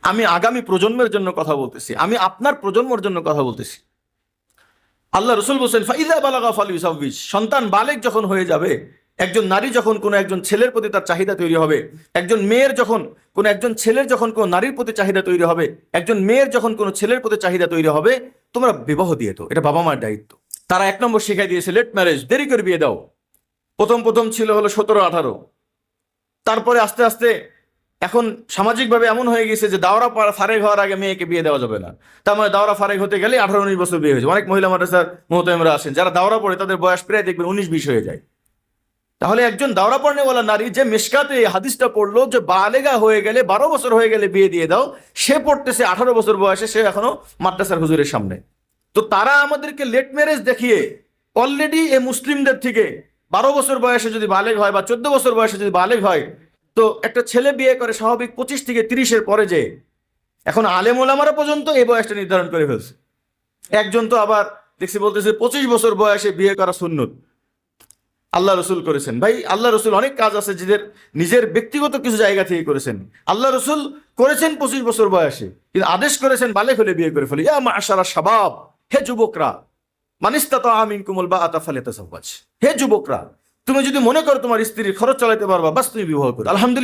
আমি আগামী প্রজন্মের জন্য কথা বলতেছি, আমি আপনার প্রজন্মের জন্য কথা বলতেছি। আল্লাহ রসুল বলছেন ফাইদা বালাগা ফালিউসাউবিজ, সন্তান বালেগ যখন হয়ে যাবে, একজন নারী যখন কোনো একজন ছেলের প্রতি তার চাহিদা তৈরি হবে, একজন মেয়ের যখন কোনো একজন ছেলের যখন কোনো নারীর প্রতি চাহিদা তৈরি হবে, একজন মেয়ের যখন কোনো ছেলের প্রতি চাহিদা তৈরি হবে, তোমরা বিবাহ দিয়ে দাও, এটা বাবা মার দায়িত্ব। তারা 1 নম্বর শিখাই দিয়েছে লেট ম্যারেজ, দেরি করে বিয়ে দাও। প্রথম ছিল হলো 17-18, তারপরে আস্তে আস্তে এখন সামাজিকভাবে এমন হয়ে গেছে যে দাওরা ফারেক হওয়ার আগে মেয়েকে বিয়ে দেওয়া যাবে না। তার মানে দাওরা ফারেক হতে গেলে 18-19 বছর বিয়ে হয়েছে। অনেক মহিলা মাদ্রাসার মুহতামিমরা আছেন যারা দাওরা পড়ে, তাদের বয়স প্রায় দেখবেন 19-20 হয়ে যায়। তাহলে একজন দাওরা পড়নেওয়ালা নারী যে মিশকাতে এই হাদিসটা পড়লো যে বালেগা হয়ে গেলে 12 বছর হয়ে গেলে বিয়ে দিয়ে দাও, সে পড়তেছে 18 বছর বয়সে, সে এখনো মাদ্রাসার হুজুরের সামনে। তো তারা আমাদেরকে লেট ম্যারেজ দেখিয়ে অলরেডি এই মুসলিমদের থেকে 12 বছর বয়সে যদি বালেগ হয় বা 14 বছর বয়সে যদি বালেগ হয়, তো একটা ছেলে বিয়ে করে স্বাভাবিক 25 থেকে 30-এর পরে, যে এখন আলেম ওলামারা পর্যন্ত এই বয়সটা নির্ধারণ করে ফেলছে। একজন তো আবার দেখছি বলতেছে 25 বছর বয়সে বিয়ে করা সুন্নত। আল্লাহ রসুল করেছেন। ভাই, আল্লাহ রসুল অনেক কাজ আছে যেদের নিজের ব্যক্তিগত কিছু জায়গা থেকে করেছেন। আল্লাহ রসুল করেছেন 25 বছর বয়সে, কিন্তু আদেশ করেছেন বালেগ হলে বিয়ে করে ফেলে। ইয়া মাশারা শাবাব, হে যুবকরা, মানিস্তাতা মিনকুমুল বাআতা ফালিয়াতাযাওয়াজ, হে যুবকরা, তুমি যদি মনে করো তোমার স্ত্রীর খরচ চালাতে পারবা, বাস তুমি বিবাহ করো। আলহামদুলিল্লাহ।